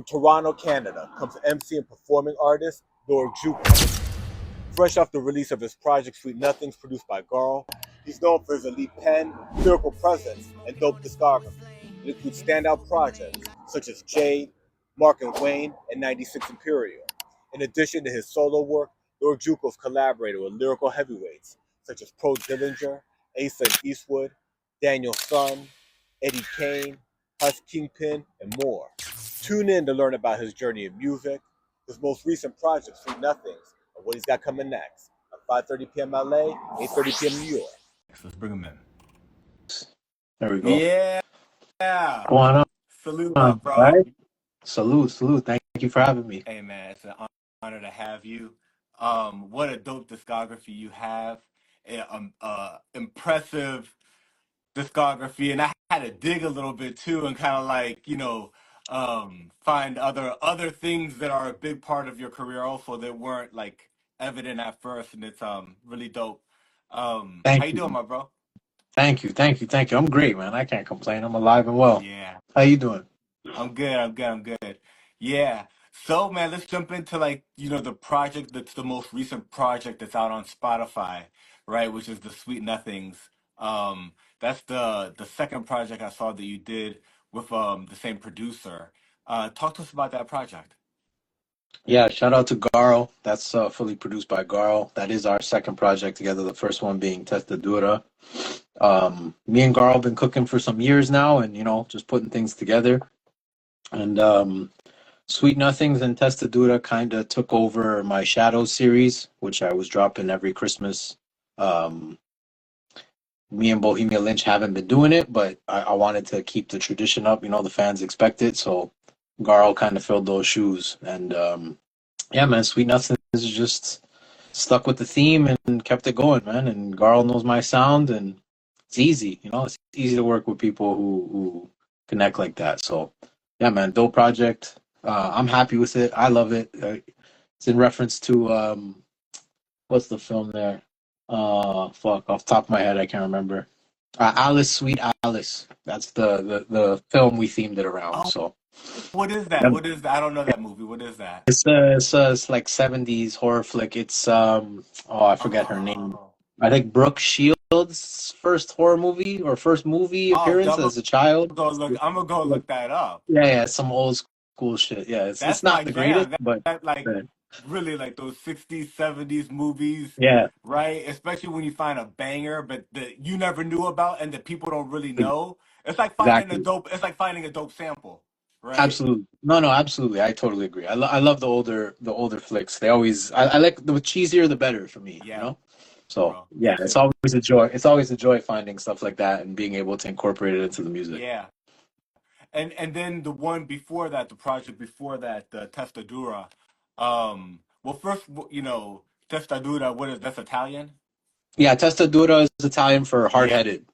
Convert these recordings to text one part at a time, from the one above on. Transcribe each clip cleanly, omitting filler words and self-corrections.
Toronto, Canada, comes MC and performing artist Lord Juco. Fresh off the release of his project Sweet Nothings, produced by Garl, he's known for his elite pen, lyrical presence, and dope discography. It includes standout projects such as Jade, Mark and Wayne, and 96 Imperial. In addition to his solo work, Lord Juco's collaborated with lyrical heavyweights such as Pro Dillinger, Asa and Eastwood, Daniel Sun, Eddie Kane, Hush Kingpin, and more. Tune in to learn about his journey in music, his most recent project, Sweet Nothings, and what he's got coming next at 5:30 p.m. LA, 8:30 p.m. New York. Let's bring him in. There we go. Yeah. Going Salute, my bro. right? Salute. Thank you for having me. Hey, man, it's an honor to have you. What a dope discography you have. Impressive discography, and I had to dig a little bit too, and kind of like find other things that are a big part of your career also that weren't like evident at first, and it's really dope. How Thank you doing, you. my bro? Thank you. I'm great, man. I can't complain. I'm alive and well. Yeah, How you doing? I'm good. Yeah. So, man, let's jump into the project that's the most recent project that's out on Spotify, right? Which is the Sweet Nothings. That's the second project I saw that you did with the same producer. Talk to us about that project. Yeah, shout out to Garl. That's fully produced by Garl. That is our second project together. The first one being Testa Dura. Me and Garl have been cooking for some years now, and just putting things together. And Sweet Nothings and Testa Dura kind of took over my Shadows series, which I was dropping every Christmas. Me and Bohemia Lynch haven't been doing it, but I wanted to keep the tradition up. The fans expect it, so Garl kind of filled those shoes. And yeah, man, Sweet Nothings is just stuck with the theme and kept it going, man. And Garl knows my sound, and it's easy. It's easy to work with people who connect like that. So yeah, man, dope project. I'm happy with it. I love it. It's in reference to what's the film there? Fuck, off the top of my head, I can't remember. Alice, Sweet Alice. That's the film we themed it around. Oh, So what is that? yeah, What is that? I don't know that movie. What is that? it's like 70s horror flick. It's I forget her name. Oh, I think Brooke Shields' first horror movie or first movie oh, appearance as a child. I'm gonna go look that up. Yeah, some old school shit. Yeah, it's That's my not the greatest, jam. That, but that like uh, really like those 60s, 70s movies, yeah, right? Especially when you find a banger, but that you never knew about and that people don't really know. It's like finding a exactly. dope. It's like finding a dope sample, right? Absolutely. No, absolutely. I totally agree. I love the older flicks. They always I like the cheesier the better for me. Yeah, So bro. yeah, it's Absolutely. always a joy. It's always a joy finding stuff like that and being able to incorporate it into the music. Yeah. And then the one before that, the project before that, the Testadura. Well, first, Testadura. What is that's Italian? Yeah, Testa Dura is Italian for hard Yeah. headed.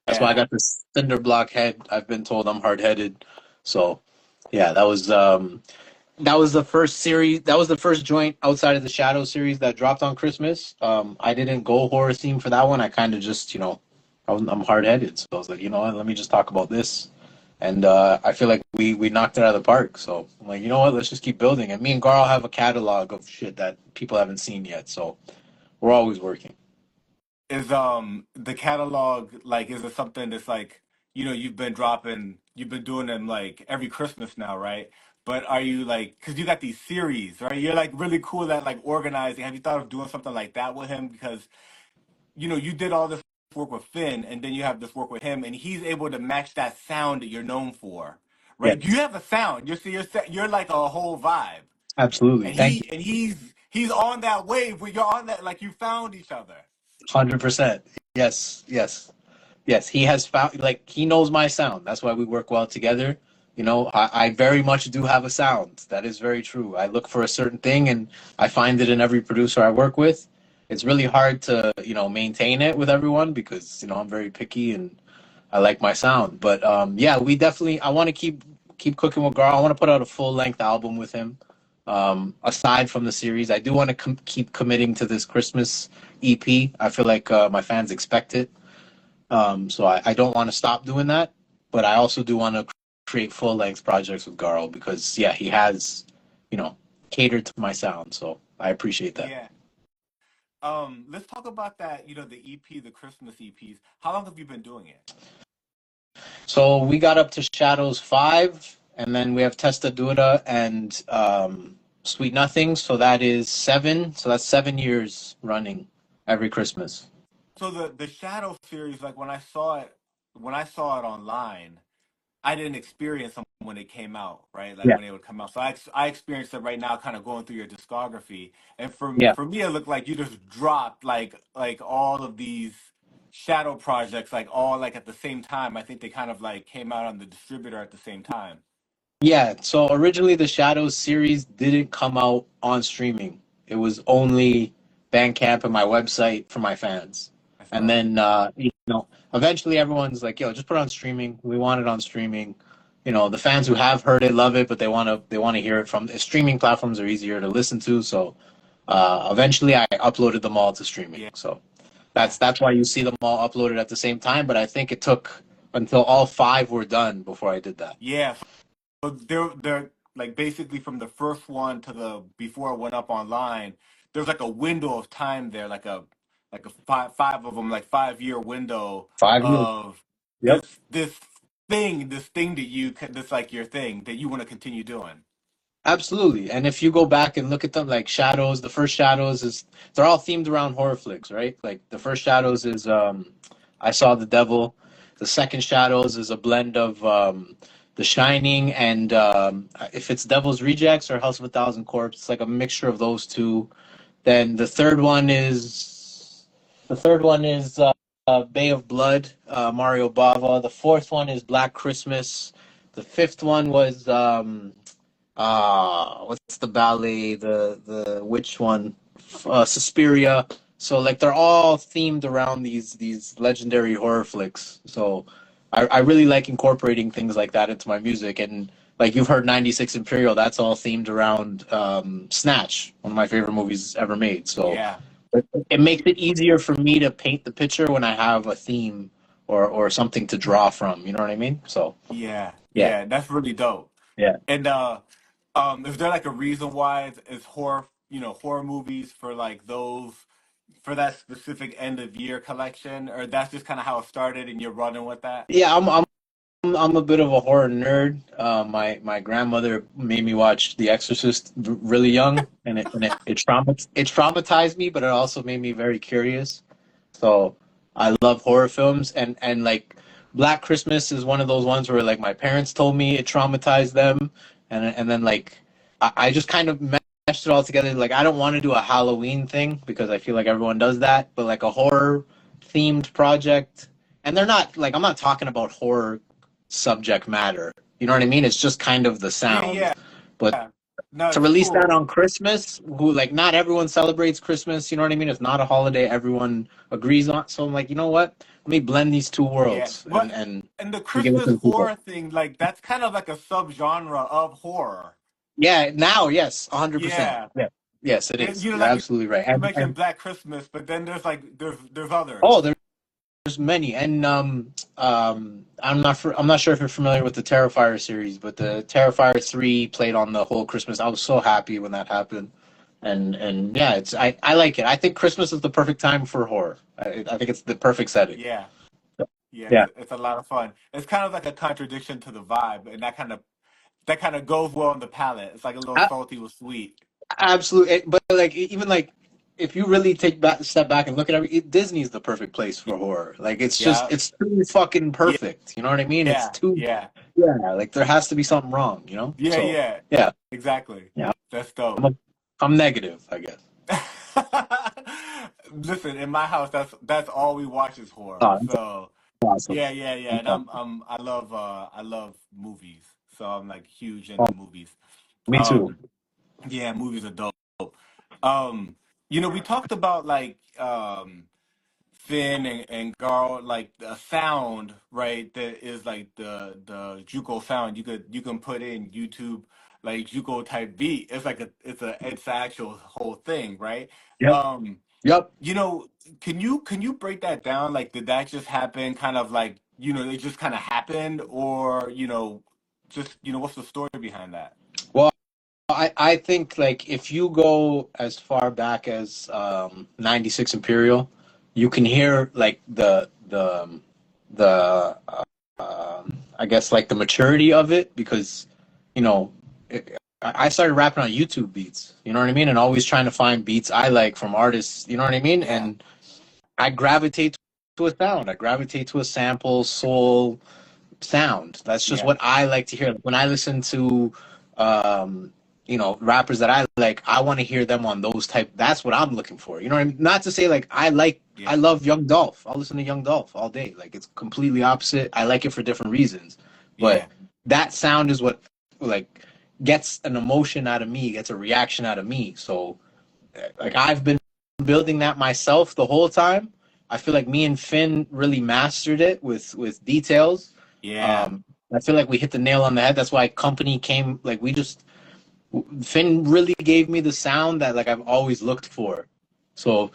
That's why I got this cinder block head. I've been told I'm hard headed. So yeah, that was the first series. That was the first joint outside of the Shadow series that dropped on Christmas. I didn't go horror theme for that one. I kind of just, I'm hard headed. So I was like, you know what? Let me just talk about this. And I feel like we knocked it out of the park. So I'm like, you know what? Let's just keep building. And me and Garl have a catalog of shit that people haven't seen yet. So we're always working. Is the catalog like is it something that's like you've been doing them like every Christmas now, right? But are you like because you got these series, right? You're like really cool at like organizing. Have you thought of doing something like that with him? Because you did all this work with Finn, and then you have this work with him, and he's able to match that sound that you're known for, Yeah, right? You have a sound. You're like a whole vibe, absolutely. and Thank you. he's on that wave where you're on that like you found each other. 100%. Yes, yes. Yes, he has found, like, he knows my sound. That's why we work well together. I very much do have a sound. That is very true. I look for a certain thing and I find it in every producer I work with. It's really hard to, maintain it with everyone because, I'm very picky and I like my sound. But yeah, I want to keep cooking with Gar. I want to put out a full length album with him. Aside from the series, I do want to keep committing to this Christmas EP. I feel like my fans expect it. So I don't want to stop doing that, but I also do want to create full length projects with Garl because yeah, he has, you know, catered to my sound. So I appreciate that. Yeah. Let's talk about that. You know, the EP, the Christmas EPs. How long have you been doing it? So we got up to Shadows 5, and then we have Testa Dura and Sweet Nothings. So that is 7. So that's 7 years running every Christmas. So the Shadow series, like when I saw it online, I didn't experience them when it came out, right? Like Yeah. when they would come out. So I experienced it right now, kind of going through your discography. And Yeah. for me, it looked like you just dropped like all of these shadow projects, like all like at the same time. I think they kind of like came out on the distributor at the same time. Yeah, so originally the Shadows series didn't come out on streaming. It was only Bandcamp and my website for my fans. That's And dope. then eventually everyone's like, "Yo, just put it on streaming." We want it on streaming. You know, the fans who have heard it love it, but they want to hear it from streaming platforms are easier to listen to. So eventually I uploaded them all to streaming. Yeah. So that's why you see them all uploaded at the same time, but I think it took until all 5 were done before I did that. Yeah. So they're like basically from the first one to the before it went up online, there's like a window of time there, like a five of them, like 5 year window 5 years. of Yep. this this thing that that's like your thing that you want to continue doing. Absolutely. And if you go back and look at them, like Shadows, the first Shadows is they're all themed around horror flicks, right? Like the first Shadows is I Saw the Devil. The second Shadows is a blend of The Shining and if it's Devil's Rejects or House of a Thousand Corpses, it's like a mixture of those two. Then the third one is Bay of Blood, Mario Bava. The fourth one is Black Christmas. The fifth one was what's the ballet, the which one, Suspiria. So like they're all themed around these legendary horror flicks. So I really like incorporating things like that into my music. And like you've heard 96 Imperial, that's all themed around Snatch, one of my favorite movies ever made. So Yeah, it makes it easier for me to paint the picture when I have a theme or something to draw from, you know what I mean? So yeah, yeah. yeah. That's really dope. Yeah. And is there like a reason why it's horror, horror movies for like those for that specific end of year collection, or that's just kind of how it started and you're running with that? Yeah, I'm a bit of a horror nerd. My grandmother made me watch The Exorcist really young, and it traumatized me, but it also made me very curious. So I love horror films, and like Black Christmas is one of those ones where like my parents told me it traumatized them, and then like I just kind of meshed it all together. Like I don't want to do a Halloween thing because I feel like everyone does that, but like a horror themed project, and they're not like I'm not talking about horror subject matter. You know what I mean? It's just kind of the Yeah, sound. yeah. But No, to it's release that cool. on Christmas, who like not everyone celebrates Christmas, you know what I mean? It's not a holiday everyone agrees on. So I'm like, you know what? Let me blend these two Yeah, worlds but and the and give it Christmas to the people. horror thing, like that's kind of like a subgenre of horror. Yeah, now, yes, 100%. Yeah, Yeah. Yes, it and is. You're like absolutely right. you And mentioned Black Christmas, but then there's like there's others. oh, there's many. And I'm not sure if you're familiar with the Terrifier series, but the Terrifier 3 played on the whole Christmas. I was so happy when that happened. And yeah, I like it. I think Christmas is the perfect time for horror. I think it's the perfect setting. Yeah, yeah, Yeah. it's a lot of fun. It's kind of like a contradiction to the vibe, and that kind of goes well on the palate. It's like a little A- salty with sweet. Absolutely. But like even like if you really take back step back and look at Disney's the perfect place for horror. Like Yeah, it's too fucking yeah, perfect. You know what I mean? It's yeah, too yeah, yeah, like there has to be something wrong, you know? yeah, So, yeah. yeah. Exactly. Yeah. That's I'm dope. a, I'm negative, I guess. Listen, in my house, that's all we watch is horror. Oh, that's So awesome. yeah, yeah, yeah. That's And awesome. I love movies. So I'm like huge Oh, into movies. me too. Um, yeah, movies are dope. Um, we talked about like Finn and Garl, like a sound, right? That is like the Juco sound. You can put in YouTube like Juco type beat. It's like it's an actual whole thing, right? Yep. Um, Yep. you know, can you break that down? Like, did that just happen? Kind of like it just kind of happened, or Just what's the story behind that? Well, I think like if you go as far back as 96 Imperial, you can hear like the I guess like the maturity of it because you know I started rapping on YouTube beats, you know what I mean, and always trying to find beats I like from artists, you know what I mean, Yeah, and I gravitate to a sound, I gravitate to a sample soul sound. That's just yeah, what I like to hear. When I listen to, rappers that I like, I want to hear them on those type. That's what I'm looking for. You know what I mean? Not to say like I yeah, love Young Dolph. I'll listen to Young Dolph all day. Like it's completely opposite. I like it for different reasons, but yeah, that sound is what like gets an emotion out of me, gets a reaction out of me. So like I've been building that myself the whole time. I feel like me and Finn really mastered it with details. yeah. Um, I feel like we hit the nail on the head. That's why company came. Like we just Finn really gave me the sound that like I've always looked for. So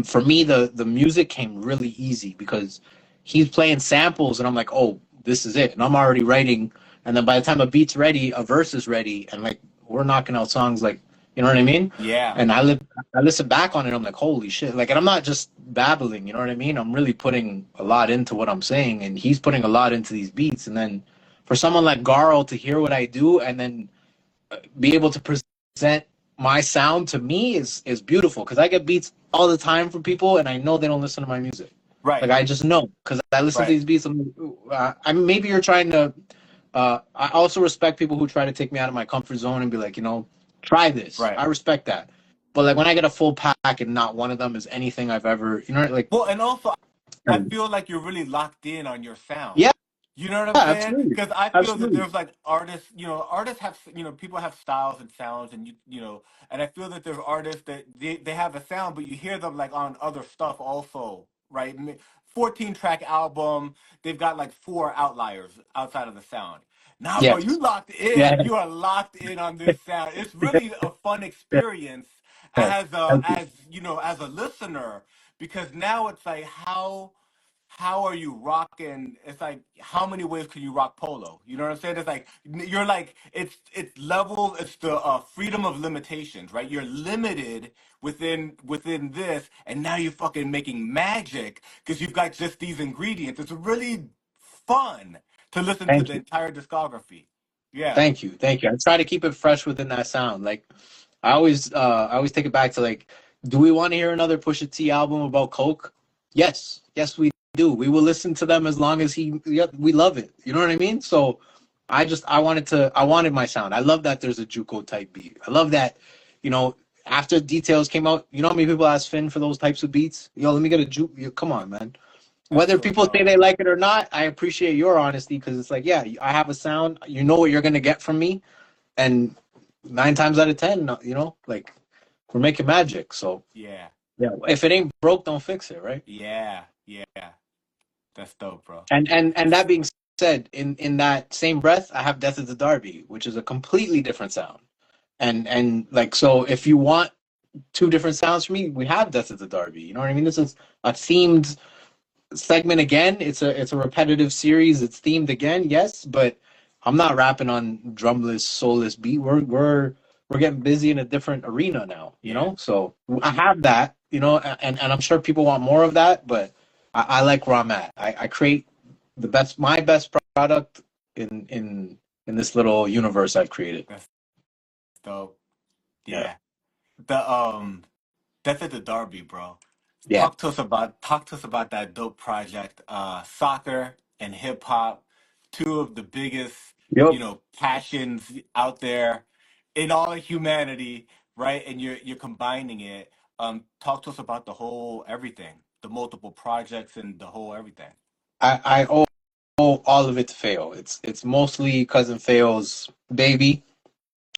for me, the music came really easy because he's playing samples, and I'm like, oh, this is it, and I'm already writing. And then by the time a beat's ready, a verse is ready, and like we're knocking out songs like you know what I mean. Yeah. And I listen back on it, I'm like, holy shit! Like, and I'm not just babbling, you know what I mean? I'm really putting a lot into what I'm saying, and he's putting a lot into these beats. And then for someone like Garl to hear what I do, and then be able to present my sound to me is beautiful because I get beats all the time from people and I know they don't listen to my music. Like Right. I just know because I listen to Right. these beats. I mean, maybe you're trying to. I also respect people who try to take me out of my comfort zone and be like, try this. Right. I respect that. But like when I get a full pack and not one of them is anything I've ever, like, Well, and also I feel like you're really locked in on your sound. yeah, You know what I'm saying? absolutely, Because I feel that absolutely, there's like artists, artists have, people have styles and sounds, and and I feel that there's artists that they have a sound, but you hear them like on other stuff also, right? 14-track album, they've got like four outliers outside of the sound. Nah, bro, you yes, locked yeah, in. You are locked in on this sound. It's really a fun yeah, experience yeah. Thank you. as a listener, because now it's like how are you rocking? It's like how many ways can you rock polo? You know what I'm saying? It's like you're like it's levels. It's the freedom of limitations, right? You're limited within this, and now you're fucking making magic because you've got just these ingredients. It's really fun to listen to Thank the you. entire discography. Yeah, Thank you. Thank you. I try to keep it fresh within that sound. Like I always take it back to like, do we want to hear another Pusha T album about Coke? Yes. Yes, we do. We will listen to them as long as we love it. You know what I mean? So I wanted my sound. I love that there's a Juco type beat. I love that, you know, after Details came out, you know how many people ask Finn for those types of beats? Yo, let me get a Juco. Come on, man. that's Whether so people say dope. they like it or not, I appreciate your honesty because it's like, yeah, I have a sound. You know what you're gonna get from me, and 9 times out of 10, like we're making magic. So Yeah, yeah, if it ain't broke, don't fix it, right? yeah, yeah. That's dope, bro. And that being said, in that same breath, I have Death of the Derby, which is a completely different sound. And like so, if you want two different sounds from me, we have Death of the Derby. You know what I mean? This is a themed segment again. It's a repetitive series. It's themed again, yes, but I'm not rapping on drumless, soulless beat. We're getting busy in a different arena now, Yeah. So I have that, and I'm sure people want more of that, but I like where I'm at. I create my best product in this little universe I've created. That's dope. Yeah, Yeah. The Death at the Derby, bro. yeah. Talk to us about that dope project. Soccer and hip hop, two of the biggest, Yep. passions out there in all of humanity, right? And you're combining it. Talk to us about the whole everything, the multiple projects and the whole everything. I owe all of it to Fail. It's mostly cousin Fail's baby.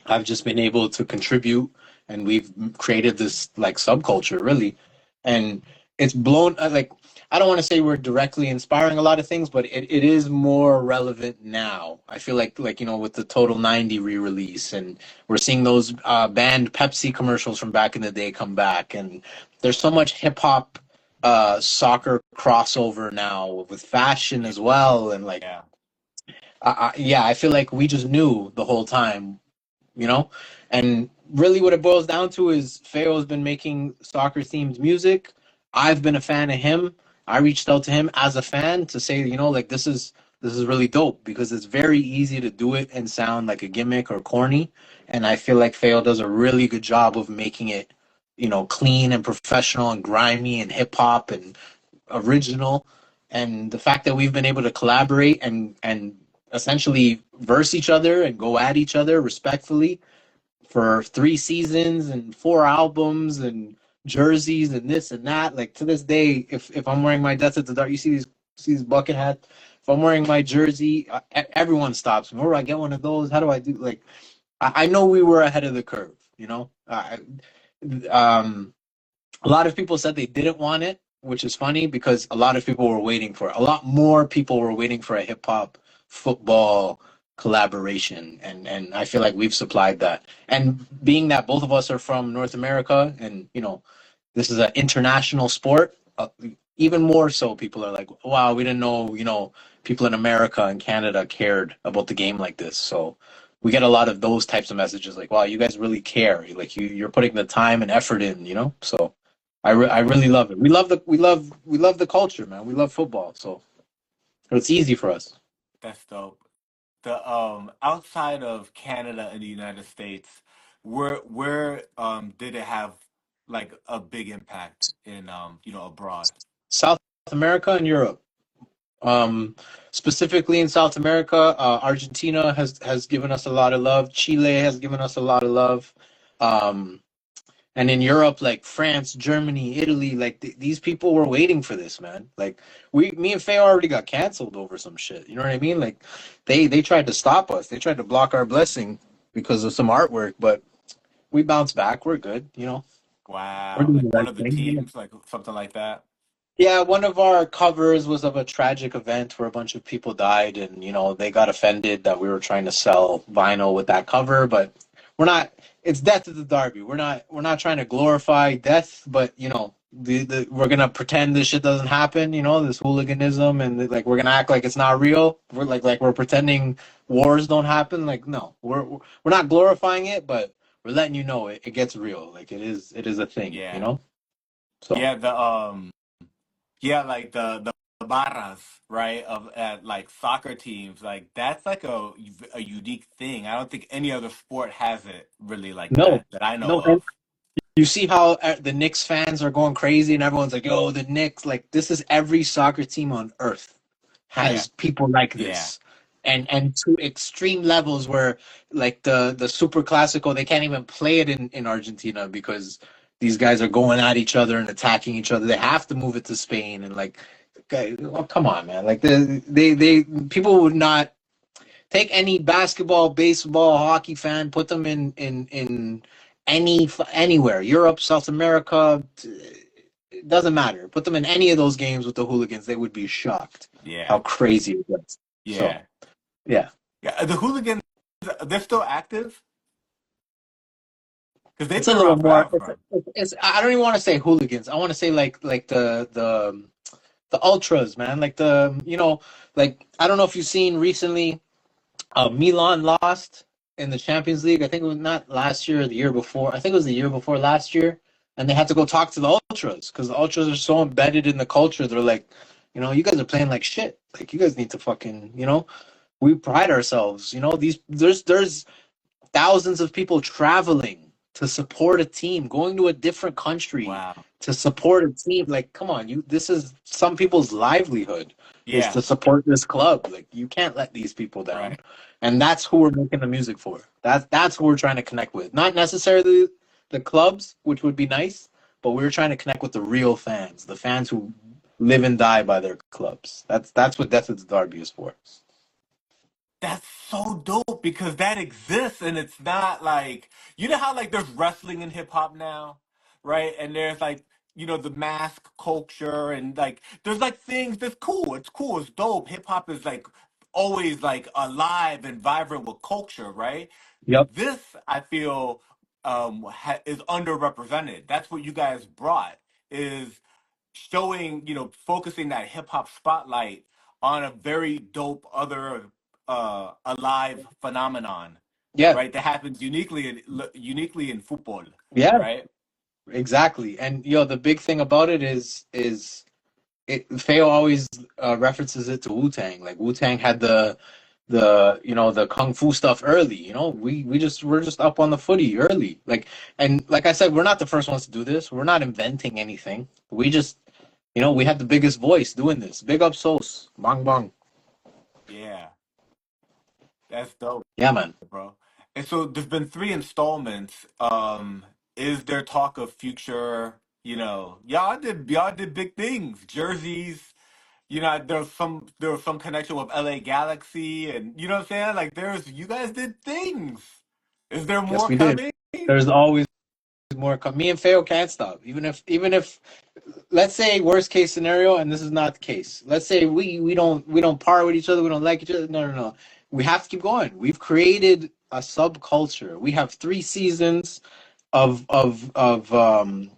I've just been able to contribute, and we've created this like subculture really, and it's blown like I don't want to say we're directly inspiring a lot of things, but it is more relevant now. I feel like with the Total 90 re-release, and we're seeing those banned Pepsi commercials from back in the day come back, and there's so much hip hop soccer crossover now with fashion Yeah. as well, and like Yeah. Yeah, I feel like we just knew the whole time, you know? And really what it boils down to is Feo's been making soccer themed music. I've been a fan of him. I reached out to him as a fan to say, like this is really dope because it's very easy to do it and sound like a gimmick or corny. And I feel like Feo does a really good job of making it, clean and professional and grimy and hip hop and original. And the fact that we've been able to collaborate and essentially verse each other and go at each other respectfully for 3 seasons and 4 albums and jerseys and this and that. Like to this day, if I'm wearing my Death at the Dark, you see these bucket hats. If I'm wearing my jersey, everyone stops me. Where do I get one of those? How do I do? Like, I know we were ahead of the curve. Um, a lot of people said they didn't want it, which is funny because a lot of people were waiting for it. A lot more people were waiting for a hip hop football collaboration, and I feel like we've supplied that. And being that both of us are from North America, and this is an international sport, even more so, people are like, "Wow, we didn't know." People in America and Canada cared about the game like this. So we get a lot of those types of messages, like, "Wow, you guys really care. Like you're putting the time and effort in." So I really love it. We love the culture, man. We love football, so it's easy for us. That's dope. The outside of Canada and the United States, where did it have like a big impact in abroad? South America and Europe. Um, Specifically in South America, Argentina has given us a lot of love. Chile has given us a lot of love. Um, and in Europe, like France, Germany, Italy, like these people were waiting for this, man. Like me and Faye already got canceled over some shit. You know what I mean? Like they tried to stop us. They tried to block our blessing because of some artwork, but we bounced back. We're good. We're Wow, doing like the one right of the thing. teams, like something like that. Yeah, one of our covers was of a tragic event where a bunch of people died, and they got offended that we were trying to sell vinyl with that cover. But we're not. It's Death of the Derby. We're not trying to glorify death, but we're gonna pretend this shit doesn't happen. This hooliganism and like we're gonna act like it's not real. We're like we're pretending wars don't happen. Like no, we're not glorifying it, but we're letting you know it gets real. Like it is a thing. Yeah, So. yeah. Yeah, like the barras, right? Of at like soccer teams, like that's like a unique thing. I don't think any other sport has it really like No, that I know no, of. you see how the Knicks fans are going crazy and everyone's like, "Yo, the Knicks!" Like this is every soccer team on earth Yeah, has people like yeah, this, and to extreme levels where like the Super Classico they can't even play it in Argentina because these guys are going at each other and attacking each other. They have to move it to Spain and like, okay, oh, come on, man! Like they people would not take any basketball, baseball, hockey fan, put them in anywhere, Europe, South America, it doesn't matter. Put them in any of those games with the hooligans, they would be shocked yeah, how crazy it was. So yeah, yeah, yeah. The hooligans, they're still active because they've it's a been little around more. forever. It's I don't even want to say hooligans. I want to say like the ultras, man. Like like I don't know if you've seen recently. Milan lost in the Champions League. I think it was not last year or the year before. I think it was the year before last year. And they had to go talk to the ultras because the ultras are so embedded in the culture. They're like, you guys are playing like shit. Like you guys need to fucking, we pride ourselves. These there's thousands of people traveling to support a team, going to a different country Wow. to support a team. Like, come on, this is some people's livelihood is Yeah. to support this club. Like, you can't let these people down. Right. And that's who we're making the music for. That's who we're trying to connect with. Not necessarily the clubs, which would be nice, but we're trying to connect with the real fans, the fans who live and die by their clubs. That's what Death of the Derby is for. That's so dope because that exists and it's not like how like there's wrestling in hip hop now, right? And there's like the mask culture and like there's like things that's cool. It's cool. It's dope. Hip hop is like always like alive and vibrant with culture, right? Yep. This I feel is underrepresented. That's what you guys brought is showing focusing that hip hop spotlight on a very dope other a live phenomenon, Yeah, right? That happens uniquely in football, yeah, right? exactly. And the big thing about it is Feo always references it to Wu Tang. Like Wu Tang had the kung fu stuff early. We're just up on the footy early. Like I said, we're not the first ones to do this. We're not inventing anything. We just we had the biggest voice doing this. Big up Sos. Bang bang. Yeah, that's dope, Yeah, man. bro. And so there's been three installments. Is there talk of future? Y'all did big things, jerseys. There was some connection with LA Galaxy, and you know what I'm saying? Like you guys did things. Is there Yes, more we did. coming? There's always more. Me and Feo can't stop. Even if let's say worst case scenario, and this is not the case. Let's say we don't par with each other. We don't like each other. No, no, no. We have to keep going. We've created a subculture. We have 3 seasons of the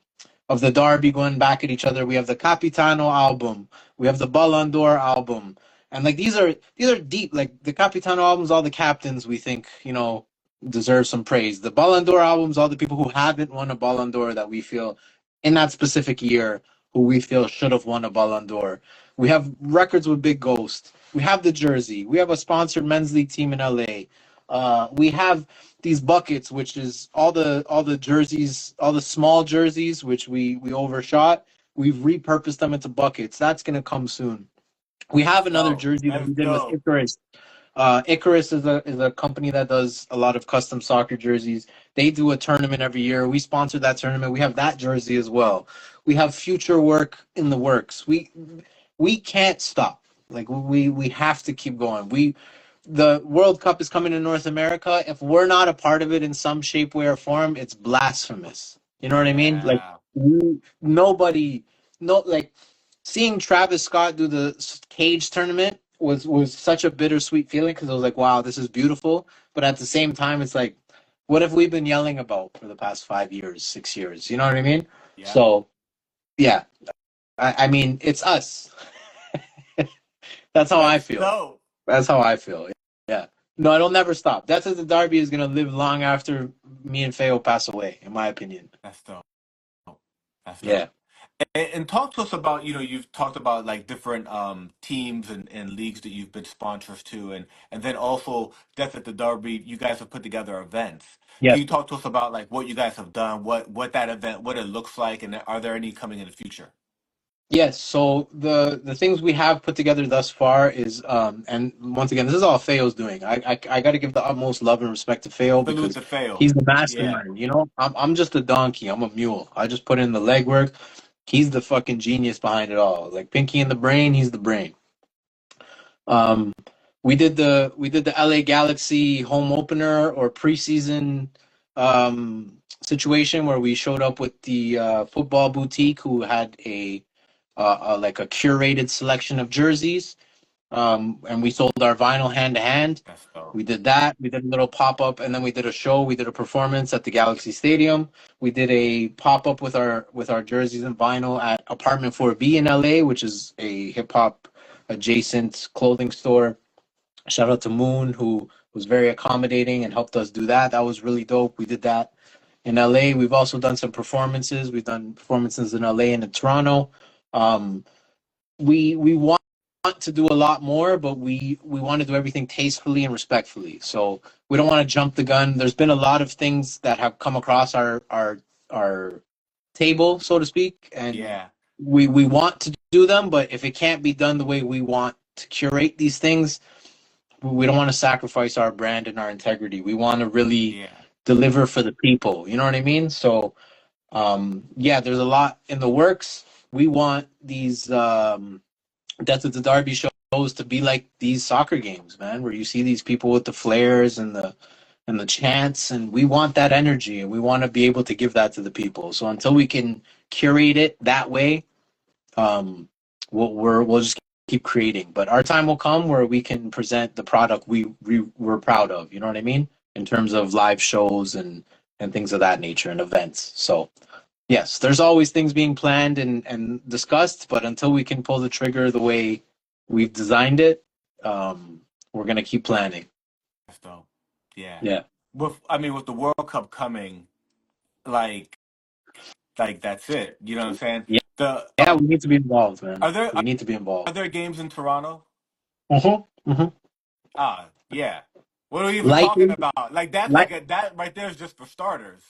Derby going back at each other. We have the Capitano album. We have the Ballon d'Or album. And like these are deep. Like the Capitano albums, all the captains we think deserve some praise. The Ballon d'Or albums, all the people who haven't won a Ballon d'Or that we feel in that specific year who we feel should have won a Ballon d'Or. We have records with Big Ghost. We have the jersey. We have a sponsored men's league team in LA. We have these buckets, which is all the jerseys, all the small jerseys, which we overshot. We've repurposed them into buckets. That's gonna come soon. We have That's another dope. jersey that That's we did with dope. Icarus. Icarus is a company that does a lot of custom soccer jerseys. They do a tournament every year. We sponsor that tournament. We have that jersey as well. We have future work in the works. We can't stop. Like we have to keep going. The World Cup is coming to North America. If we're not a part of it in some shape, way, or form, it's blasphemous. You know what I mean? Like Yeah. nobody, no, like seeing Travis Scott do the cage tournament was such a bittersweet feeling because I was like, wow, this is beautiful. But at the same time, it's like, what have we been yelling about for the past 5 years, 6 years? You know what I mean? Yeah. So yeah, I mean, it's us. That's how I That's feel. dope. That's how I feel. Yeah. No, it'll never stop. That's what the Derby is gonna live long after me and Feo pass away, in my opinion. That's dope. That's Yeah. dope. And talk to us about, you've talked about like different teams and leagues that you've been sponsors to, and then also Death at the Derby, you guys have put together events. Yeah. Can you talk to us about like what you guys have done, what that event, what it looks like, and are there any coming in the future? Yes. So the things we have put together thus far is and once again, this is all Feo's doing. I got to give the utmost love and respect to Feo Salute because to fail. he's the Yeah, mastermind. I'm just a donkey. I'm a mule. I just put in the legwork. He's the fucking genius behind it all. Like Pinky in the brain, he's the brain. Um, we did the LA Galaxy home opener or preseason situation where we showed up with the football boutique who had like a curated selection of jerseys, and we sold our vinyl hand to hand. that's dope. We did that. We did a little pop up, and then we did a show. We did a performance at the Galaxy Stadium. We did a pop up with our jerseys and vinyl at Apartment 4B in LA, which is a hip hop adjacent clothing store. Shout out to Moon, who was very accommodating and helped us do that. That was really dope. We did that in LA. We've also done some performances. We've done performances in LA and in Toronto. Um, we want to do a lot more, but we want to do everything tastefully and respectfully. So we don't want to jump the gun. There's been a lot of things that have come across our table, so to speak, and Yeah, we want to do them, but if it can't be done the way we want to curate these things, we don't want to sacrifice our brand and our integrity. We want to really yeah, deliver for the people. You know what I mean? So yeah, there's a lot in the works. We want these Death of the Derby shows to be like these soccer games, man, where you see these people with the flares and the chants, and we want that energy, and we want to be able to give that to the people. So until we can curate it that way, um, we'll just keep creating. But our time will come where we can present the product we're proud of. You know what I mean? In terms of live shows and things of that nature and events. So yes, there's always things being planned and discussed, but until we can pull the trigger the way we've designed it, We're gonna keep planning. That's dope. Yeah. Yeah. With the World Cup coming, like that's it. You know what I'm saying? Yeah. The Yeah, we need to be involved, man. are there We need to be are involved. there games in Toronto? Mm-hmm. Ah, yeah. What are we even talking Likely, about? Like that's like, that right there is just for starters.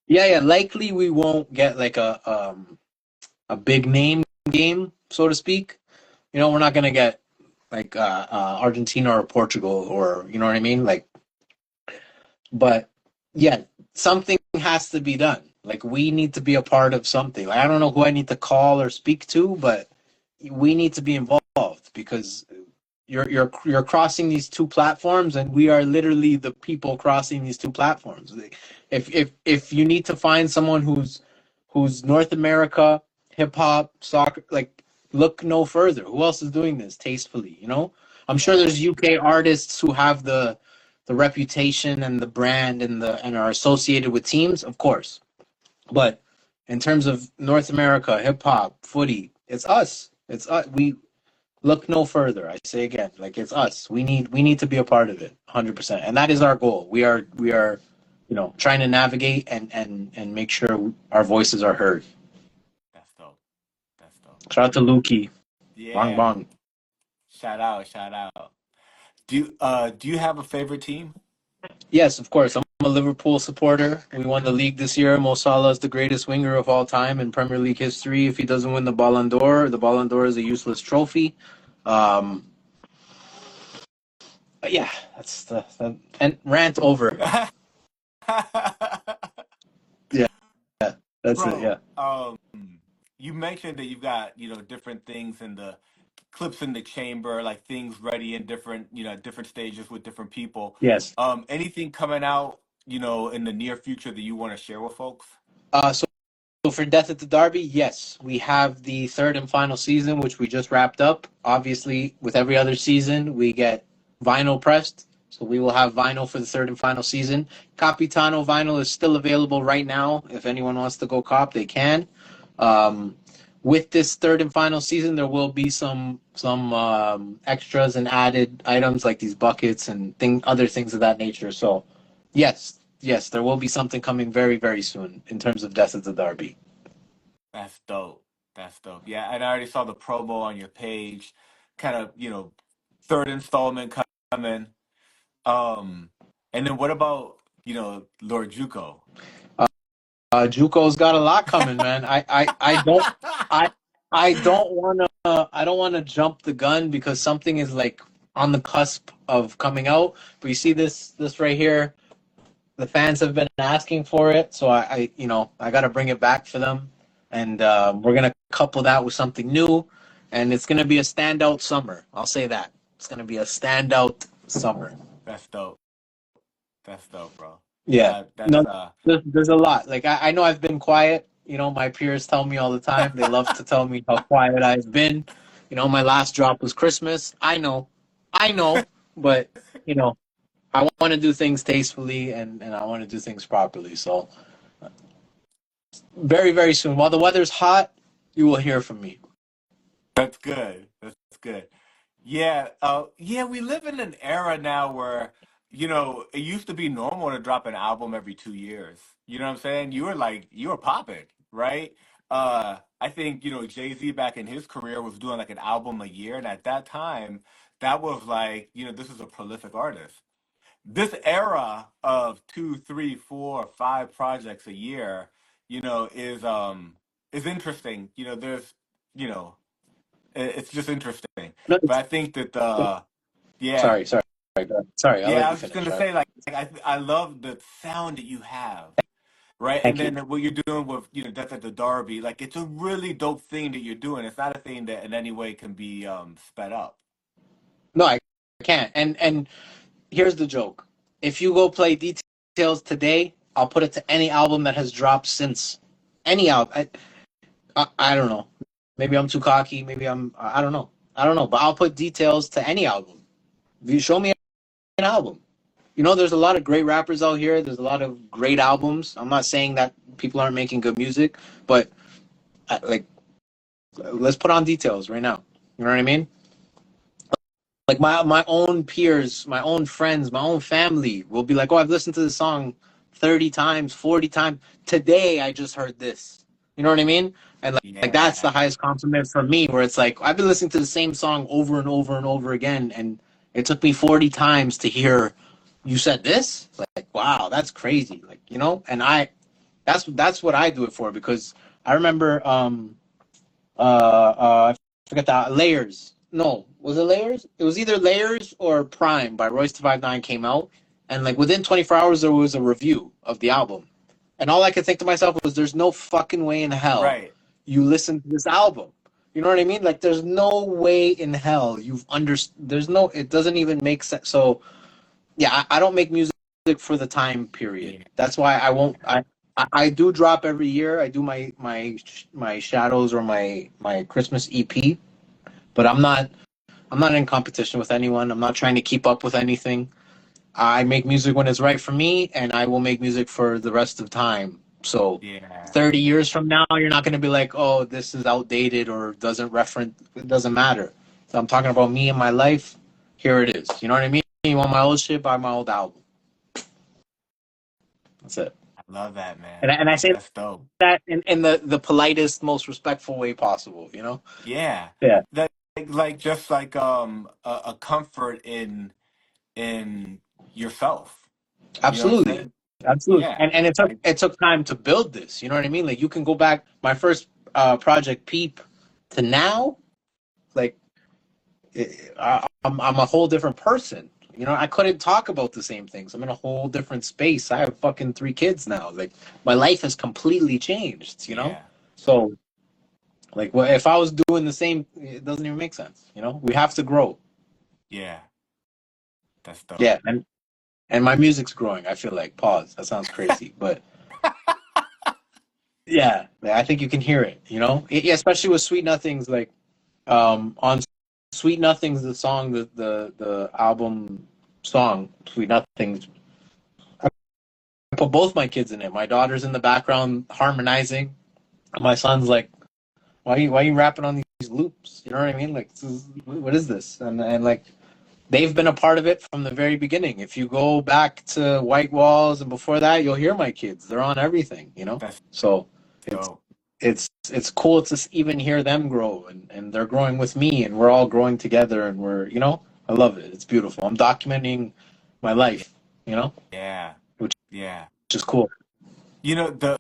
yeah. Likely we won't get like a big name game, so to speak. We're not gonna get like Argentina or Portugal, or you know what I mean. Like, but yeah, something has to be done. Like, we need to be a part of something. Like, I don't know who I need to call or speak to, but we need to be involved because you're crossing these two platforms, and we are literally the people crossing these two platforms. If you need to find someone who's North America hip hop soccer, like, look no further. Who else is doing this tastefully? I'm sure Yeah, there's UK artists who have the reputation and the brand and are associated with teams, of course. But in terms of North America hip hop, footy, it's us. It's us. We look no further. I say again, like, it's us. We need to be a part of it, 100%, and that is our goal. We are, trying to navigate and make sure our voices are heard. that's dope. That's dope. Shout out to Lukey, Bang Yeah. Bang. Shout out, shout out. Do you have a favorite team? Yes, of course. I'm a Liverpool supporter. We won the league this year. Mo Salah is the greatest winger of all time in Premier League history. If he doesn't win the Ballon d'Or is a useless trophy. Um, but yeah, that's and rant over. Yeah, that's it. Bro, Yeah. you mentioned that you've got, different things in the clips in the chamber, like things ready in different stages with different people. Yes. Anything coming out, in the near future that you want to share with folks? So for Death at the Derby, yes, we have the third and final season, which we just wrapped up. Obviously, with every other season, we get vinyl pressed. So we will have vinyl for the third and final season. Capitano vinyl is still available right now. If anyone wants to go cop, they can. Um, with this third and final season, there will be some extras and added items like these buckets and other things of that nature. So, yes, there will be something coming very, very soon in terms of Death of the Derby. That's dope. That's dope. Yeah, and I already saw the promo on your page, kind of, third installment coming. Um, and then what about, Lord Juco? Juco's got a lot coming, man. I I don't wanna jump the gun because something is like on the cusp of coming out. But you see this right here. The fans have been asking for it, so I got to bring it back for them, and we're gonna couple that with something new, and it's gonna be a standout summer. I'll say that it's gonna be a standout summer. That's dope. That's dope, bro. Yeah, That's no, there's a lot. Like, I know I've been quiet. My peers tell me all the time. They love to tell me how quiet I've been. My last drop was Christmas. I know, but you know, I want to do things tastefully and I want to do things properly. So very, very soon, while the weather's hot, you will hear from me. that's good. That's good. Yeah, we live in an era now where, it used to be normal to drop an album every 2 years. You know what I'm saying? You were popping, right? I think, Jay-Z back in his career was doing like an album a year, and at that time, that was like, this is a prolific artist. This era of two, three, four, five projects a year, is interesting. You know, it's just interesting. No, But I think that yeah, sorry, sorry. I'll let yeah, I you was just finish. gonna say, like, I love the sound that you have, right? And Thank you. then what you're doing with, Death at the Derby, like, it's a really dope thing that you're doing. It's not a thing that in any way can be sped up. No, I can't. And here's the joke: if you go play Details today, I'll put it to any album that has dropped since. Any album. I don't know. Maybe I'm too cocky. Maybe I don't know. I don't know. But I'll put Details to any album. If you show me an album. There's a lot of great rappers out here. There's a lot of great albums. I'm not saying that people aren't making good music, but like, let's put on Details right now. You know what I mean? Like my own peers, my own friends, my own family will be like, "Oh, I've listened to this song 30 times, 40 times. Today I just heard this." You know what I mean? And like that's the Yeah. highest compliment for me, where it's like I've been listening to the same song over and over and over again, and it took me 40 times to hear you said this. Like, wow, that's crazy. Like, you know, and that's what I do it for, because I remember I forget that Layers. No, was it Layers? It was either Layers or Prime by Royce to 59 came out, and like within 24 hours there was a review of the album, and all I could think to myself was, "There's no fucking way in hell Right. you listen to this album." You know what I mean? Like, there's no way in hell you've There's no. It doesn't even make sense. So yeah, I don't make music for the time period. Yeah. That's why I won't. I do drop every year. I do my shadows or my Christmas EP, but I'm not in competition with anyone. I'm not trying to keep up with anything. I make music when it's right for me, and I will make music for the rest of time. So Yeah. 30 years from now, you're not going to be like, "Oh, this is outdated or doesn't reference." It doesn't matter. So I'm talking about me and my life. Here it is. You know what I mean? You want my old shit? Buy my old album. That's it. I love that, man. And I say That's dope. that in the politest, most respectful way possible. You know? Yeah. Yeah. That like just like a comfort in yourself. You know what I'm Absolutely. saying? Absolutely. Yeah. And Like it took time to build this. You know what I mean? Like, you can go back my first project Peep to now, like I'm a whole different person. You know, I couldn't talk about the same things. I'm in a whole different space. I have fucking 3 kids now. Like, my life has completely changed, you know? yeah. So like, well, if I was doing the same, it doesn't even make sense, you know? We have to grow. Yeah. That's dope. Yeah, and my music's growing. I feel like, pause. That sounds crazy, but yeah, I think you can hear it. You know, yeah, especially with Sweet Nothings. Like, on Sweet Nothings, the song, the album song, Sweet Nothings. I put both my kids in it. My daughter's in the background harmonizing. My son's like, why are you rapping on these loops? You know what I mean? Like, what is this? And like, they've been a part of it from the very beginning. If you go back to White Walls and before that, you'll hear my kids. They're on everything, you know? That's So it's dope. it's cool to even hear them grow, and they're growing with me, and we're all growing together, and we're, you know, I love it. It's beautiful. I'm documenting my Yeah. life, you know, Yeah. which Yeah. is cool. You know, the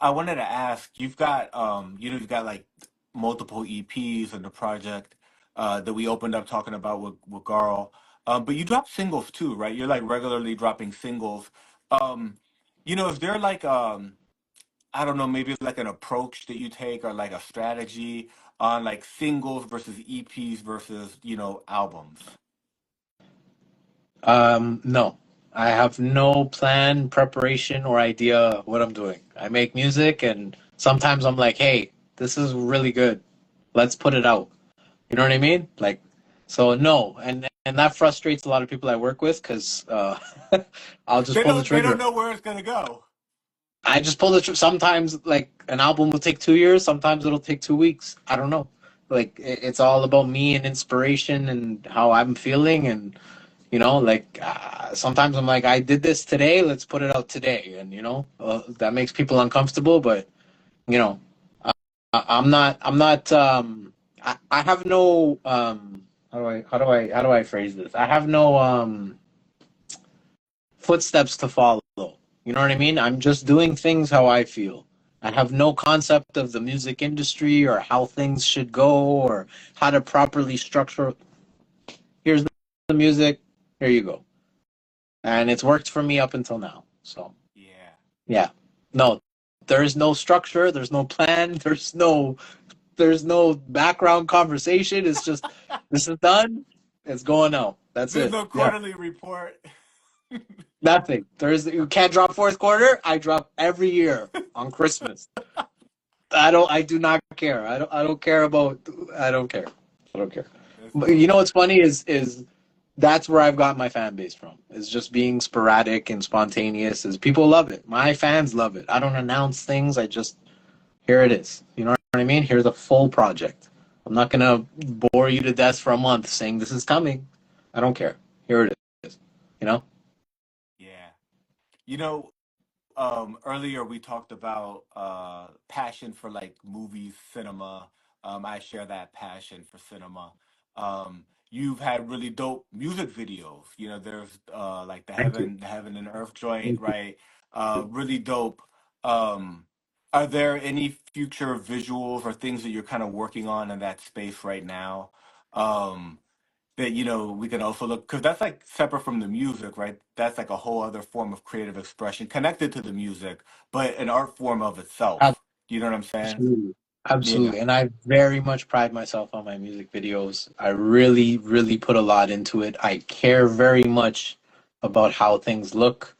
I wanted to ask, you've got like multiple EPs in the project that we opened up talking about with Garl. But you drop singles too, right? You're like regularly dropping singles. Um, is there like I don't know, maybe like an approach that you take or like a strategy on like singles versus EPs versus, albums? No, I have no plan, preparation, or idea what I'm doing. I make music, and sometimes I'm like, hey, this is really good. Let's put it out. You know what I mean? Like, so no, and that frustrates a lot of people I work with, because I'll just pull the They don't trigger. know where it's gonna go. I just pull the trigger. Sometimes, like, an album will take 2 years. Sometimes it'll take 2 weeks. I don't know. Like, it's all about me and inspiration and how I'm feeling, and like, sometimes I'm like, I did this today. Let's put it out today, and that makes people uncomfortable, but you know, I'm not. I'm not. I have no. How do I phrase this? I have no footsteps to follow. You know what I mean? I'm just doing things how I feel. I have no concept of the music industry or how things should go or how to properly structure. Here's the music. Here you go, and it's worked for me up until now. So Yeah. yeah, no, there is no structure. There's no plan. There's no background conversation. It's just, this is done. It's going out. That's There's it. no Yeah. quarterly report. Nothing. You can't drop fourth quarter. I drop every year on Christmas. I do not care. I don't care about, I don't care. I don't care. That's But dope. what's funny is that's where I've got my fan base from. Is just being sporadic and spontaneous. Is people love it. My fans love it. I don't announce things. I just, here it is. You know what I mean? Here's a full project. I'm not gonna bore you to death for a month saying this is coming. I don't care. Here it is. You know? Yeah. You know, earlier we talked about passion for like movies, cinema. I share that passion for cinema. You've had really dope music videos. You know, there's like Thank you. the Heaven and Earth joint, Thank right? Really dope. Um, are there any future visuals or things that you're kind of working on in that space right now? Um, that we can also look, because that's like separate from the music, right? That's like a whole other form of creative expression connected to the music, but an art form of you. itself. You know what I'm saying? Absolutely. Yeah, Absolutely. And I very much pride myself on my music videos. I really, really put a lot into it. I care very much about how things look.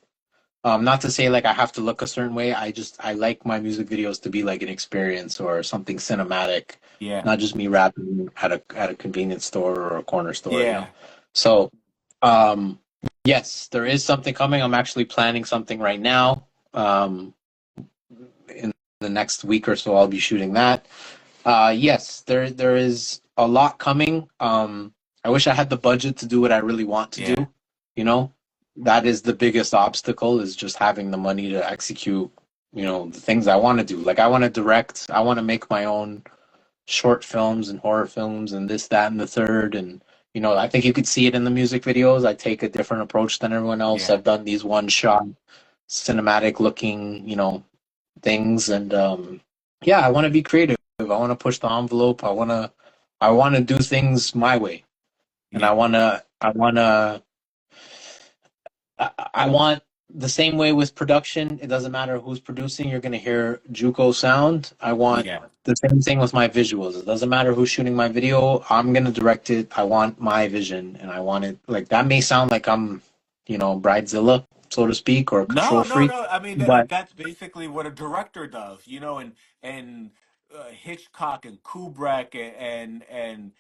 Not to say like I have to look a certain way. I like my music videos to be like an experience or something cinematic, yeah, not just me rapping at a convenience store or a corner store, you know. yeah, So, um, yes, there is something coming. I'm actually planning something right now. In the next week or so, I'll be shooting that. Yes, there is a lot coming. I wish I had the budget to do what I really want to yeah, do. You know, that is the biggest obstacle is just having the money to execute. You know, the things I want to do. Like I want to direct. I want to make my own short films and horror films and this, that, and the third. And I think you could see it in the music videos. I take a different approach than everyone else. yeah, I've done these one shot cinematic looking, things and yeah, I want to be creative. I want to push the envelope. I want to do things my way. And yeah, I want the same way with production. It doesn't matter who's producing, you're going to hear Juco sound. I want yeah. the same thing with my visuals. It doesn't matter who's shooting my video. I'm going to direct it. I want my vision and I want it like that may sound like I'm, bridezilla, so to speak, or a No, control no, freak, no. I mean, but that's basically what a director does, and Hitchcock and Kubrick and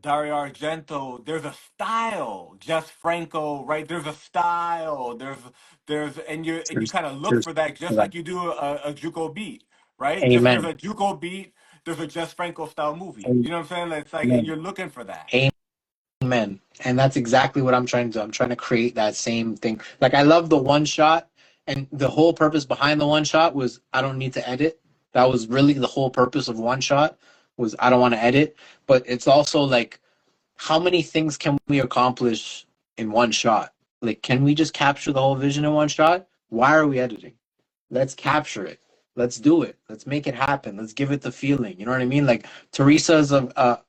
Dario Argento. There's a style. Just Franco, right? There's a style. And you there's, kind of look there's for that, just like you do a JUCO beat, right? Just there's amen. a JUCO beat. There's a Just Franco style movie. You know what I'm saying? It's like, and Amen. you're looking for that. Amen. And that's exactly what I'm trying to do. I'm trying to create that same thing. Like I love the one shot, and the whole purpose behind the one shot was I don't need to edit. That was really the whole purpose of one shot was I don't want to edit. But it's also like how many things can we accomplish in one shot? Like can we just capture the whole vision in one shot? Why are we editing? Let's capture it. Let's do it. Let's make it happen. Let's give it the feeling. You know what I mean? Like Teresa is a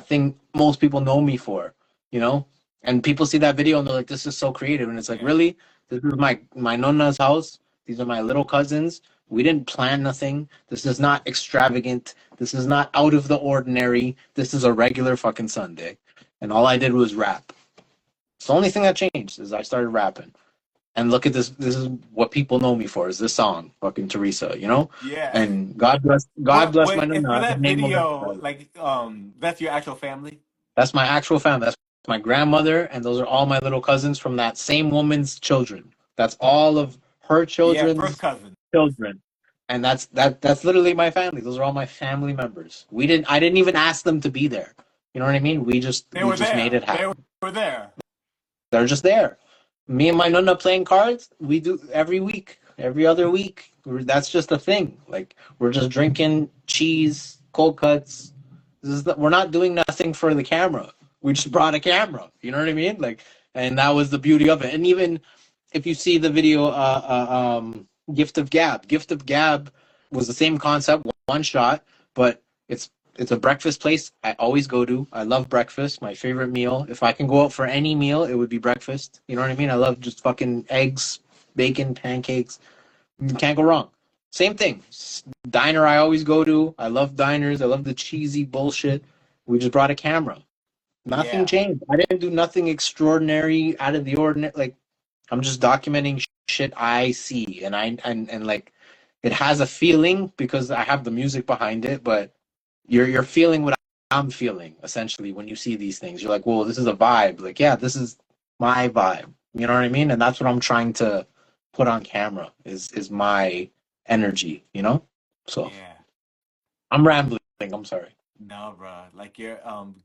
thing most people know me for, you know? And people see that video and they're like, this is so creative. And it's like, Yeah, really? This is my nonna's house. These are my little cousins. We didn't plan nothing. This is not extravagant. This is not out of the ordinary. This is a regular fucking Sunday. And all I did was rap. It's the only thing that changed is I started rapping. And look at this. This is what people know me for. Is this song, fucking Teresa? yeah. And God bless. God What bless my wait, and for nana. Her that name video, was. like that's your actual family? That's my actual family. That's my grandmother, and those are all my little cousins from that same woman's children. That's all of her Yeah, first children's cousin. children, and that's literally my family. Those are all my family members. We didn't. I didn't even ask them to be there. You know what I mean? We just They we were just made there. it happen. Were there. They're just there. Me and my nonna playing cards. We do every week, every other week. That's just a thing. Like we're just drinking cheese, cold cuts. We're not doing nothing for the camera. We just brought a camera. You know what I mean? Like, and that was the beauty of it. And even if you see the video, Gift of Gab. Gift of Gab was the same concept, one shot, but it's a breakfast place I always go to. I love breakfast, my favorite meal. If I can go out for any meal, it would be breakfast. You know what I mean? I love just fucking eggs, bacon, pancakes. You can't go wrong. Same thing. Diner I always go to. I love diners. I love the cheesy bullshit. We just brought a camera. Nothing Yeah. changed. I didn't do nothing extraordinary, out of the ordinary. Like I'm just documenting shit I see, and like it has a feeling because I have the music behind it. But you're feeling what I'm feeling essentially when you see these things. You're like, whoa, this is a vibe. Like, yeah, this is my vibe. You know what I mean? And that's what I'm trying to put on camera is my energy. So Yeah. I'm rambling. I'm sorry. No, bro. Like you're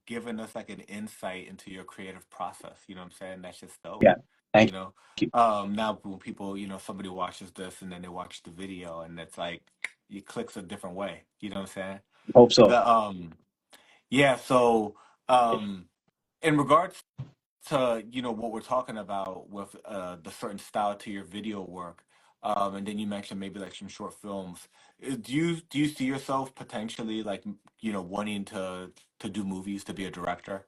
giving us like an insight into your creative process. You know what I'm saying? That's just dope. Yeah, thank You know. you. Now when people, somebody watches this and then they watch the video and it's like it clicks a different way. You know what I'm saying? Hope so. The Yeah, so um in regards to what we're talking about with the certain style to your video work, and then you mentioned maybe like some short films. Do you see yourself potentially like wanting to do movies, to be a director?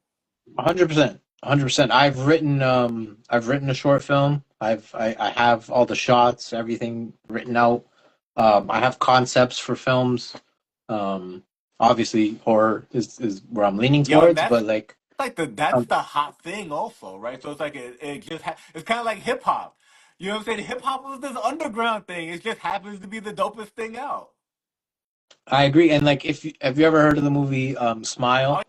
100%, 100%. I've written a short film. I have all the shots, everything written out. I have concepts for films. Um, Obviously, horror is where I'm leaning Yo, and towards, that's but like, like that's um, the hot thing also, right? So it's like it's kind of like hip hop. You know what I'm saying? Hip hop was this underground thing. It just happens to be the dopest thing out. I agree. And like, if you have you ever heard of the movie Oh Smile?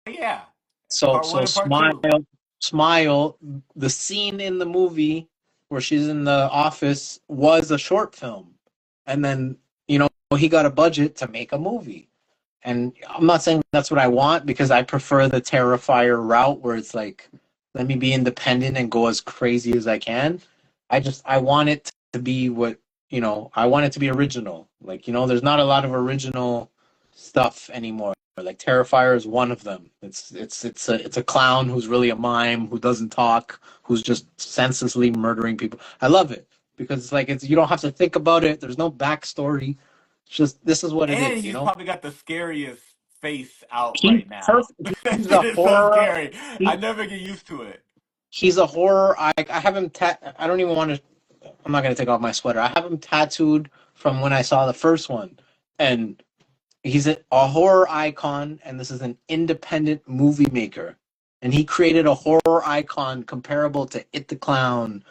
yeah, So part one so and part two. Smile, the scene in the movie where she's in the office was a short film, and then he got a budget to make a movie. And I'm not saying that's what I want because I prefer the Terrifier route where it's like, let me be independent and go as crazy as I can. I want it to be I want it to be original. Like, there's not a lot of original stuff anymore. Like Terrifier is one of them. It's a clown who's really a mime who doesn't talk, who's just senselessly murdering people. I love it because it's like you don't have to think about it. There's no backstory. It's just this is what it And is, he's probably got the scariest face out He's right now. perfect. That He's shit a is so horror. scary. I He, never get used to it. he's a horror. I have him. I don't even want to. I'm not gonna take off my sweater. I have him tattooed from when I saw the first one, and he's a horror icon. And this is an independent movie maker, and he created a horror icon comparable to It the Clown,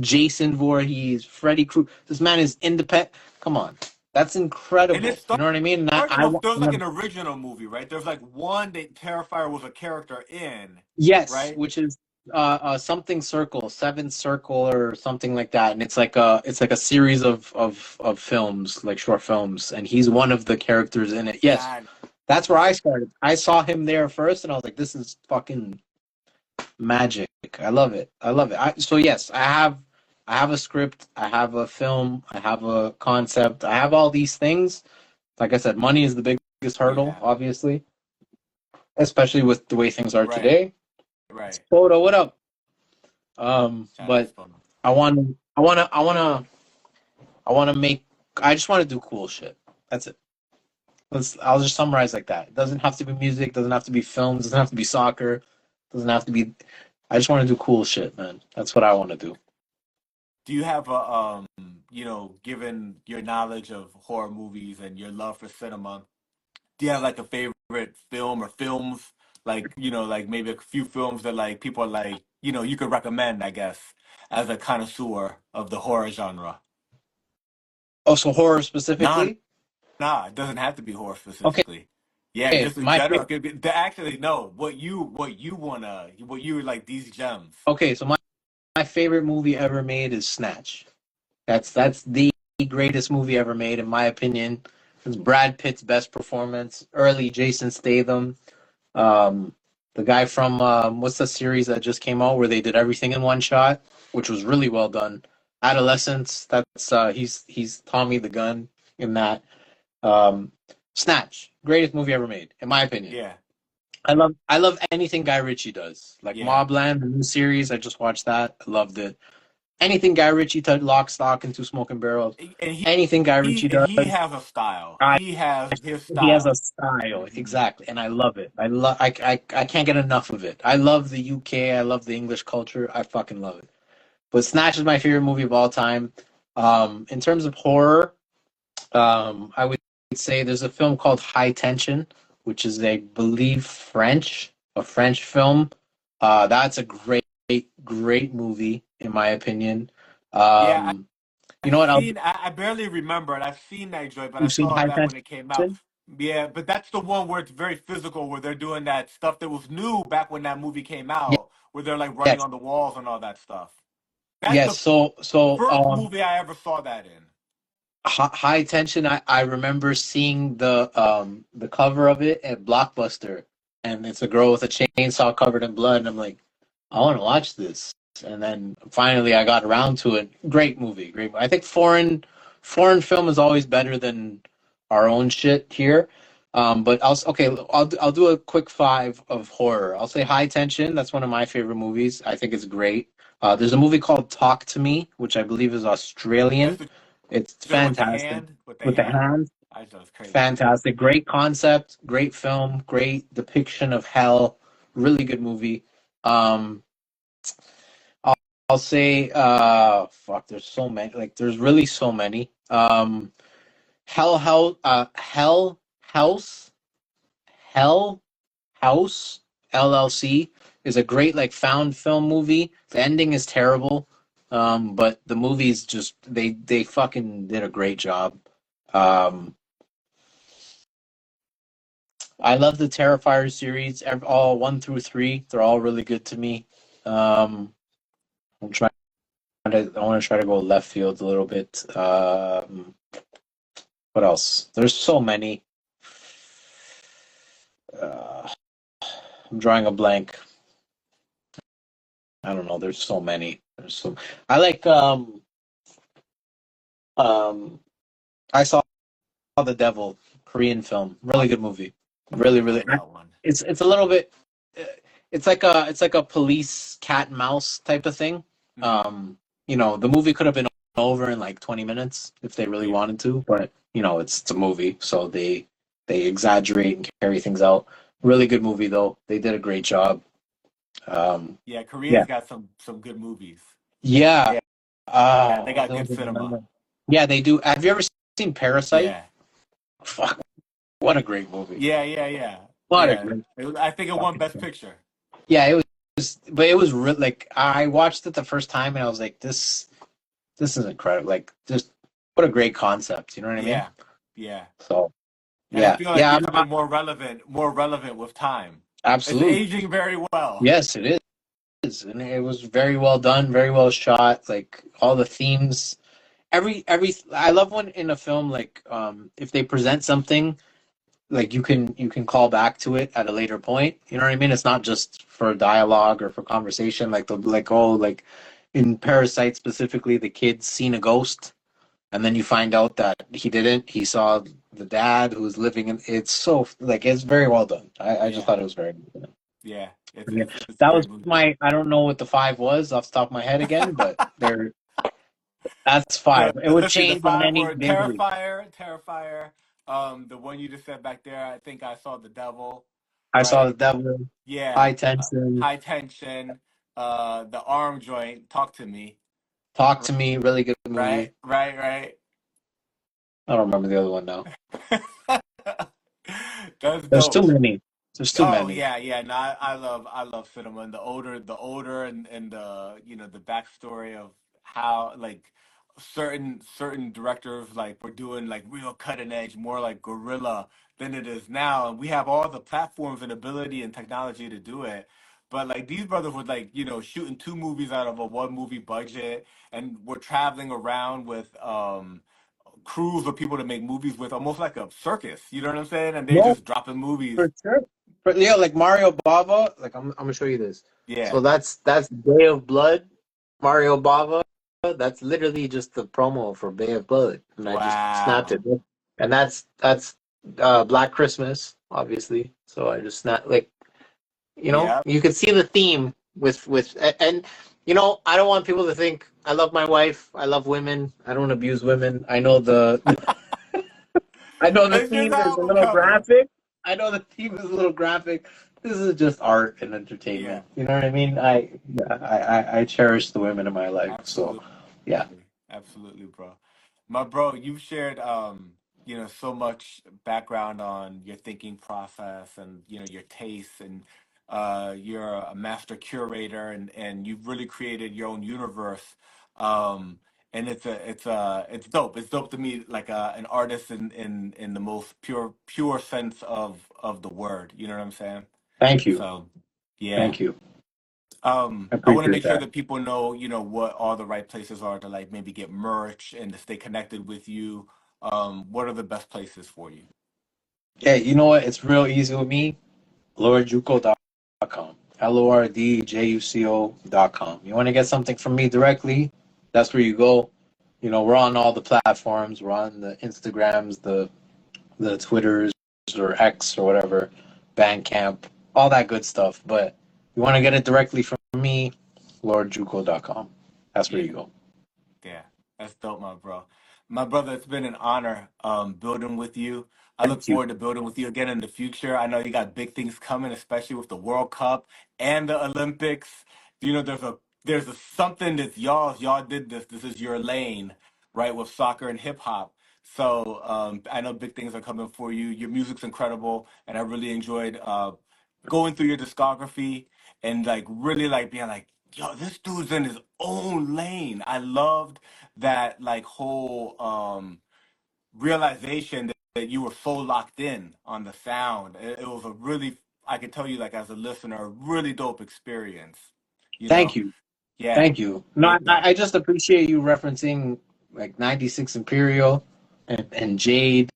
Jason Voorhees, Freddy Krueger. This man is independent. Come on, that's And it incredible. You know what I mean? And started off, there was like an original movie, right? There's like one that Terrifier was a character in, Yes, right? which is something circle, seven circle or something like that, and it's like a series of films, like short films, and he's one of the characters in it. Yes, God. that's where I started. I saw him there first, and I was like, "This is fucking magic." I love it. I love it. So yes, I have a script, I have a film, I have a concept, I have all these things. Like I said, money is the biggest hurdle, Yeah. obviously, especially with the way things are Right. today. Right. Photo, what up? Shout out But Spono. I want to, I want to, I want to, I want to make. I just want to do cool shit. That's it. I'll just summarize like that. It doesn't have to be music. Doesn't have to be films. Doesn't have to be soccer. Doesn't have to be. I just want to do cool shit, man. That's what I want to do. Do you have given your knowledge of horror movies and your love for cinema, do you have like a favorite film or films? Like, like maybe a few films that like people are like, you could recommend, I guess, as a connoisseur of the horror genre. Also, horror Nah, specifically. nah, it doesn't have to be horror Okay, specifically. Yeah, just in my general. It could be, actually, no, what you like these gems. okay. So my favorite movie ever made is Snatch. That's the greatest movie ever made, in my opinion. It's Brad Pitt's best performance. Early Jason Statham. Um, the guy from what's the series that just came out where they did everything in one shot, which was really well done. Adolescence. That's he's Tommy the Gun in that. Um, Snatch, greatest movie ever made, in my opinion. Yeah, I love anything Guy Ritchie does, like yeah. Mobland, the new series. I just watched that. I loved it. Anything Guy Ritchie touched, Lock, Stock, and Two Smoking Barrels. And Anything Guy Ritchie he does, has a style. I He has his he has a style. style, Hmm. exactly, and I love it. I can't get enough of it. I love the UK. I love the English culture. I fucking love it. But Snatch is my favorite movie of all time. In terms of horror, I would say there's a film called High Tension, which is, I believe, a French film. That's a great movie in my opinion. Yeah, Um, you I've know what? seen. I barely remember it. I've seen that joint, but I You've seen saw it High back when it came out. Tension? Yeah, but that's the one where it's very physical, where they're doing that stuff that was new back when that movie came out, where they're like running Yes, on the walls and all that stuff. That's yes. the So first movie I ever saw that in. High Tension. I remember seeing the cover of it at Blockbuster, and it's a girl with a chainsaw covered in blood, and I'm like, I want to watch this. And then finally, I got around to it. Great movie, great. I think foreign film is always better than our own shit here. But I'll do a quick five of horror. I'll say High Tension. That's one of my favorite movies. I think it's great. There's a movie called Talk to Me, which I believe is That's Australian. the It's joint with the fantastic hand, with the with the hand. hands. I thought it was crazy. Fantastic, great concept, great film, great depiction of hell. Really good movie. Um, I'll, I'll say, fuck. There's so many. Like, there's really so many. Hell House, Hell House, LLC is a great like found film movie. The ending is terrible, but the movie's just they fucking did a great job. Um, I love the Terrifier series, all one through three. They're all really good to me. Um, I'm trying I want to try to go left field a little bit. What else? There's so many. Uh, I'm drawing a blank. I don't know. There's so many. There's so. I like. Um. I saw The Devil, Korean film. Really good movie. I never Really, heard really. of that one. It's a little bit. uh, It's like a police cat and mouse type of thing. Hmm. The movie could have been over in like 20 minutes if they really Yeah, wanted to, but it's a movie, so they exaggerate and carry things out. Really good movie though. They did a great job. Um, yeah. yeah, Koreans got some good movies. yeah. Yeah, they got Don't good even cinema. remember. Yeah, they do. Have you ever seen Parasite? Yeah, Fuck, what a great movie. yeah. What a Yeah. great I think it won fucking Best film. Picture. Yeah, it was, but it was like I watched it the first time and I was like, this is incredible. Like, just what a great concept. You know what I mean? Yeah, yeah. So And I yeah, feel like yeah, it's been more relevant with time. It's absolutely. aging very well. Yes, it is, and it was very well done, very well shot. Like all the themes, every. I love when in a film, like if they present something, like you can call back to it at a later point. You know what I mean? It's not just for dialogue or for conversation. Like in Parasite specifically, the kid's seen a ghost, and then you find out that he didn't. He saw the dad who was living in. It's so like it's very well done. I just Yeah, thought it was very good. yeah. Yeah. It's a That great was movie. my. I don't know what the five was off the top of my head again, but there. That's five. It would Let's see, the change on five any were day of the week. Terrifier. The one you just said back there, I think I saw the devil, I saw the right? devil, Yeah. high tension, High tension. The arm joint. Talk to me. talk to me, really good Right, movie. right. I don't remember the other one now. That's There's too dope. many. There's too Oh many. yeah. No, I love cinema and the older and the the backstory of how like certain directors like were doing like real cutting edge, more like guerrilla than it is now, and we have all the platforms and ability and technology to do it. But like these brothers were like shooting two movies out of a one movie budget, and were traveling around with crews of people to make movies with, almost like a circus. You know what I'm saying? And they're No, just dropping movies. for sure. But yeah, like Mario Bava, like I'm gonna show you this. Yeah. So that's Bay of Blood, Mario Bava. That's literally just the promo for Bay of Blood, and I just snapped Wow. it. And that's Black Christmas, obviously. So I just snapped like Yeah. you could see the theme and I don't want people to think I love my wife, I love women, I don't abuse women. I know the It's just theme is a album little cover. graphic. I know the theme is a little graphic. This is just art and Yeah. entertainment. You know what I mean? I cherish the women in my life. So Absolutely. yeah. Absolutely, bro. My bro, you've shared so much background on your thinking process and your tastes, and you're a master curator, and you've really created your own universe. And it's dope. It's dope to me, like an artist in the most pure sense of the word. You know what I'm saying? Thank you. So, yeah. Thank you. I I want to appreciate make sure that. that people know, what all the right places are to like maybe get merch and to stay connected with you. What are the best places for you? Yeah, you know what? It's real easy with me. LordJuco.com. LordJuco.com. You want to get something from me directly? That's where you go. We're on all the platforms. We're on the Instagrams, the Twitters or X or whatever, Bandcamp, all that good stuff. But you want to get it directly from me, LordJuco.com. That's where Yeah. you go. Yeah, that's dope, my bro. My brother, it's been an honor building with you. I look Thank you. forward to building with you again in the future. I know you got big things coming, especially with the World Cup and the Olympics. There's a something that y'all did this. This is your lane, right, with soccer and hip hop. So I know big things are coming for you. Your music's incredible, and I really enjoyed going through your discography and like really like being like, yo, this dude's in his own lane. I loved that like whole realization that you were so locked in on the sound. It was a really, I can tell you like as a listener, a really dope experience. You Thank know? you. Yeah. Thank you. No, Big man. I just appreciate you referencing like 96 Imperial and Jade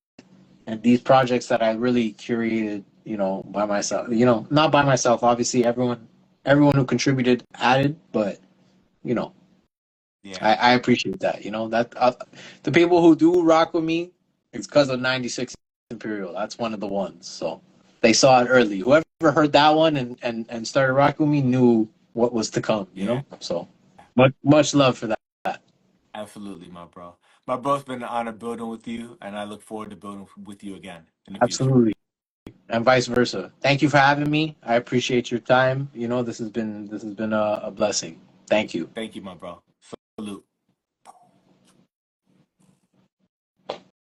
and these projects that I really curated, by myself. Not by myself. Obviously, everyone who contributed added, but you know, Yeah. I appreciate that. That the people who do rock with me, it's because of 96 Imperial. That's one of the ones. So they saw it early. Whoever heard that one and started rocking with me knew what was to come. Yeah. So much love for that. Absolutely, my bro. My bro, it's been an honor building with you, and I look forward to building with you again in the future. Absolutely. And vice versa. Thank you for having me. I appreciate your time. This has been a blessing. Thank you. Thank you, my bro. Salute.